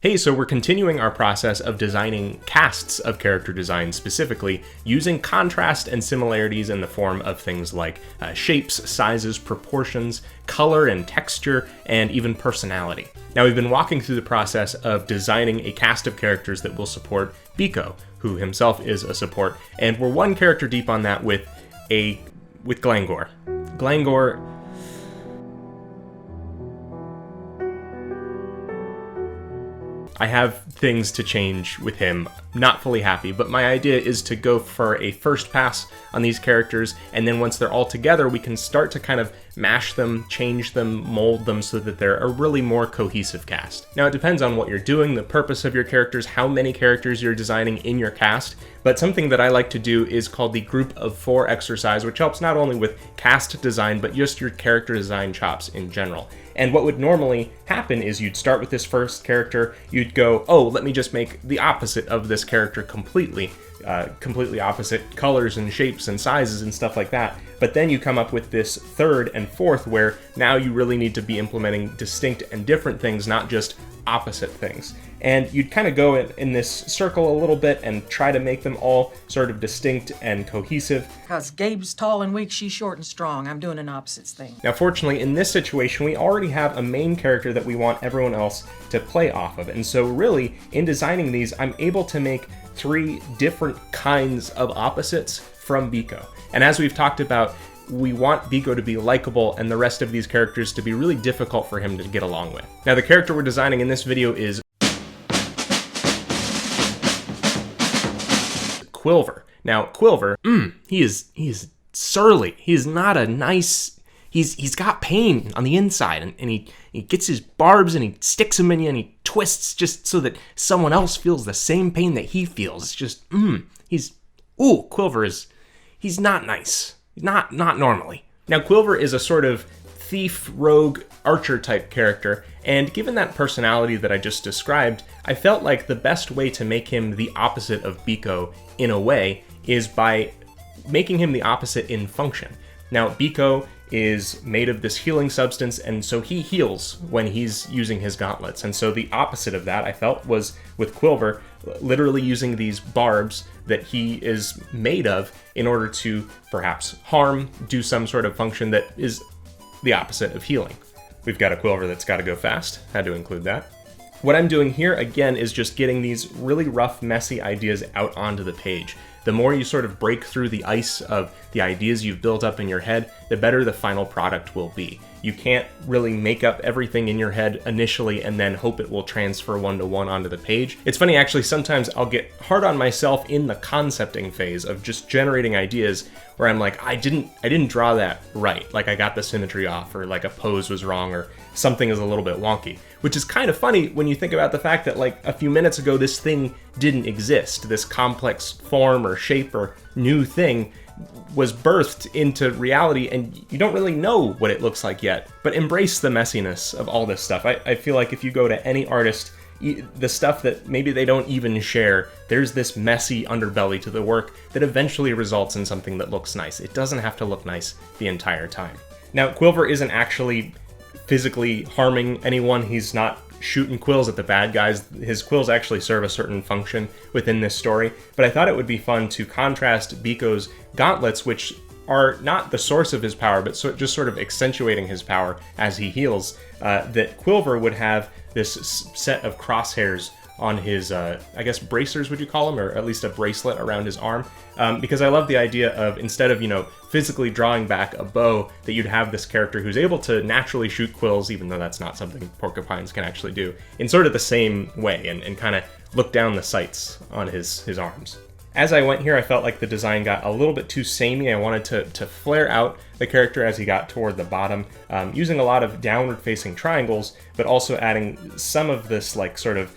Hey, so we're continuing our process of designing casts of character design specifically, using contrast and similarities in the form of things like shapes, sizes, proportions, color and texture, and even personality. Now, we've been walking through the process of designing a cast of characters that will support Biko, who himself is a support, and we're one character deep on that with Glangor. Glangor... I have things to change with him, not fully happy, but my idea is to go for a first pass on these characters, and then once they're all together, we can start to kind of mash them, change them, mold them so that they're a really more cohesive cast. Now, it depends on what you're doing, the purpose of your characters, how many characters you're designing in your cast, but something that I like to do is called the Group of 4 exercise, which helps not only with cast design, but just your character design chops in general. And what would normally happen is you'd start with this first character, you'd go, oh, let me just make the opposite of this character completely opposite colors and shapes and sizes and stuff like that. But then you come up with this third and fourth where now you really need to be implementing distinct and different things, not just opposite things. And you'd kind of go in this circle a little bit and try to make them all sort of distinct and cohesive. Because Gabe's tall and weak, she's short and strong. I'm doing an opposites thing. Now, fortunately, in this situation, we already have a main character that we want everyone else to play off of. And so really, in designing these, I'm able to make 3 different kinds of opposites from Biko. And as we've talked about, we want Biko to be likable and the rest of these characters to be really difficult for him to get along with. Now, the character we're designing in this video is Quilver. Now, Quilver, he is surly. He's not a nice... He's got pain on the inside, and he gets his barbs and he sticks them in you and he twists just so that someone else feels the same pain that he feels. It's just, Quilver he's not nice. Not normally. Now, Quilver is a sort of thief, rogue, archer type character, and given that personality that I just described, I felt like the best way to make him the opposite of Biko in a way is by making him the opposite in function. Now, Biko is made of this healing substance, and so he heals when he's using his gauntlets. And so the opposite of that, I felt, was with Quilver, literally using these barbs that he is made of in order to perhaps harm, do some sort of function that is the opposite of healing. We've got a Quilver that's got to go fast. Had to include that. What I'm doing here, again, is just getting these really rough, messy ideas out onto the page. The more you sort of break through the ice of the ideas you've built up in your head, the better the final product will be. You can't really make up everything in your head initially and then hope it will transfer one-to-one onto the page. It's funny, actually, sometimes I'll get hard on myself in the concepting phase of just generating ideas where I'm like, I didn't draw that right. Like I got the symmetry off, or like a pose was wrong, or something is a little bit wonky. Which is kind of funny when you think about the fact that like a few minutes ago this thing didn't exist. This complex form or shape or new thing was birthed into reality, and you don't really know what it looks like yet. But embrace the messiness of all this stuff. I feel like if you go to any artist, the stuff that maybe they don't even share, there's this messy underbelly to the work that eventually results in something that looks nice. It doesn't have to look nice the entire time. Now, Quilver isn't actually physically harming anyone. He's not shooting quills at the bad guys. His quills actually serve a certain function within this story, but I thought it would be fun to contrast Biko's gauntlets, which are not the source of his power, but just sort of accentuating his power as he heals, that Quilver would have this set of crosshairs on his, I guess, bracers, would you call them, or at least a bracelet around his arm, because I love the idea of, instead of, physically drawing back a bow, that you'd have this character who's able to naturally shoot quills, even though that's not something porcupines can actually do, in sort of the same way, and kind of look down the sights on his arms. As I went here, I felt like the design got a little bit too samey. I wanted to flare out the character as he got toward the bottom, using a lot of downward-facing triangles, but also adding some of this, like, sort of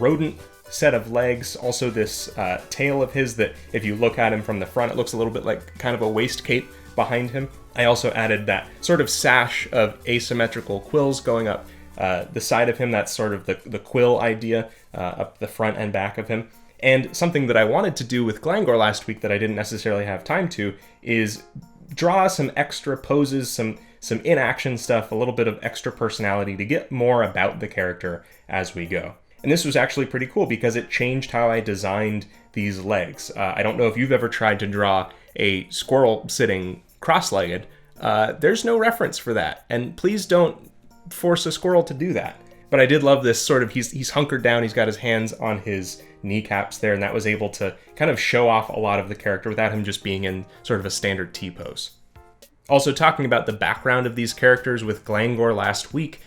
rodent set of legs, also this tail of his that, if you look at him from the front, it looks a little bit like kind of a waist cape behind him. I also added that sort of sash of asymmetrical quills going up the side of him. That's sort of the quill idea up the front and back of him. And something that I wanted to do with Glangor last week that I didn't necessarily have time to is draw some extra poses, some in-action stuff, a little bit of extra personality to get more about the character as we go. And this was actually pretty cool because it changed how I designed these legs. I don't know if you've ever tried to draw a squirrel sitting cross-legged. There's no reference for that. And please don't force a squirrel to do that. But I did love this sort of, he's hunkered down, he's got his hands on his kneecaps there, and that was able to kind of show off a lot of the character without him just being in sort of a standard T-pose. Also, talking about the background of these characters with Glangor last week,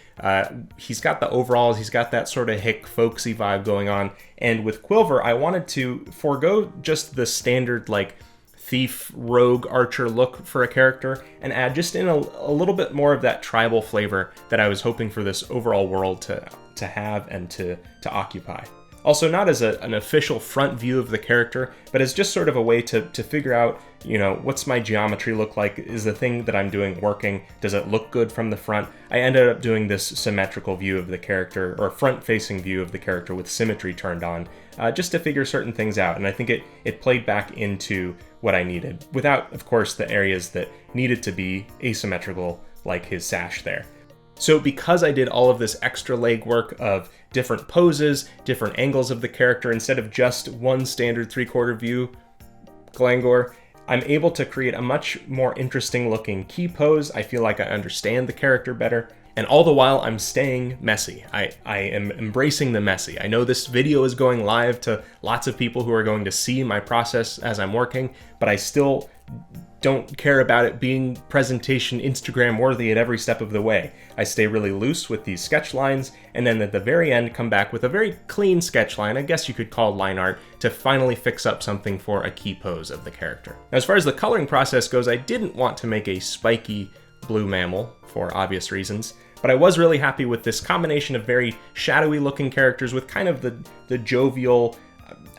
he's got the overalls, he's got that sort of hick, folksy vibe going on, and with Quilver, I wanted to forego just the standard, like, thief, rogue, archer look for a character, and add just in a little bit more of that tribal flavor that I was hoping for this overall world to have and to occupy. Also, not as an official front view of the character, but as just sort of a way to figure out, you know, what's my geometry look like? Is the thing that I'm doing working? Does it look good from the front? I ended up doing this symmetrical view of the character, or front-facing view of the character with symmetry turned on, just to figure certain things out. And I think it played back into what I needed, without, of course, the areas that needed to be asymmetrical, like his sash there. So because I did all of this extra legwork of different poses, different angles of the character, instead of just one standard 3/4 view Glangor, I'm able to create a much more interesting looking key pose. I feel like I understand the character better. And all the while, I'm staying messy. I am embracing the messy. I know this video is going live to lots of people who are going to see my process as I'm working, but I still don't care about it being presentation Instagram worthy at every step of the way. I stay really loose with these sketch lines, and then at the very end come back with a very clean sketch line, I guess you could call line art, to finally fix up something for a key pose of the character. Now, as far as the coloring process goes, I didn't want to make a spiky blue mammal for obvious reasons, but I was really happy with this combination of very shadowy looking characters with kind of the jovial,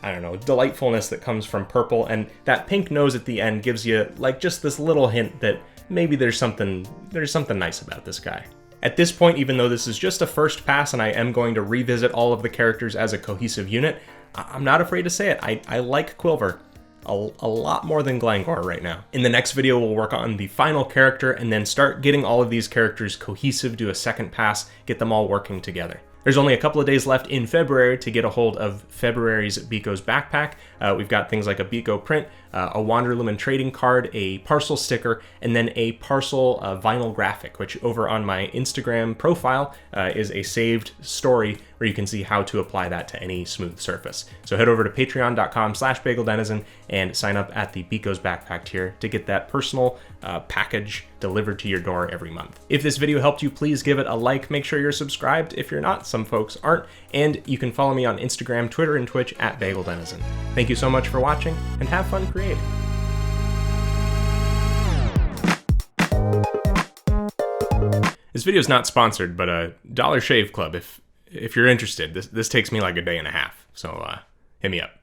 I don't know, delightfulness that comes from purple, and that pink nose at the end gives you like just this little hint that maybe there's something nice about this guy. At this point, even though this is just a first pass and I am going to revisit all of the characters as a cohesive unit, I'm not afraid to say it. I like Quilver a lot more than Glangor right now. In the next video, we'll work on the final character and then start getting all of these characters cohesive, do a second pass, get them all working together. There's only a couple of days left in February to get a hold of February's Biko's backpack. We've got things like a Biko print, a Wanderlumen trading card, a parcel sticker, and then a parcel vinyl graphic, which over on my Instagram profile is a saved story where you can see how to apply that to any smooth surface. So head over to patreon.com/bageldenizen and sign up at the Biko's backpack tier to get that personal package delivered to your door every month. If this video helped you, please give it a like. Make sure you're subscribed if you're not. Some folks aren't. And you can follow me on Instagram, Twitter, and Twitch at bageldenizen. Thank you so much for watching, and have fun creating. This video is not sponsored, but Dollar Shave Club, if you're interested, this takes me like a day and a half, so hit me up.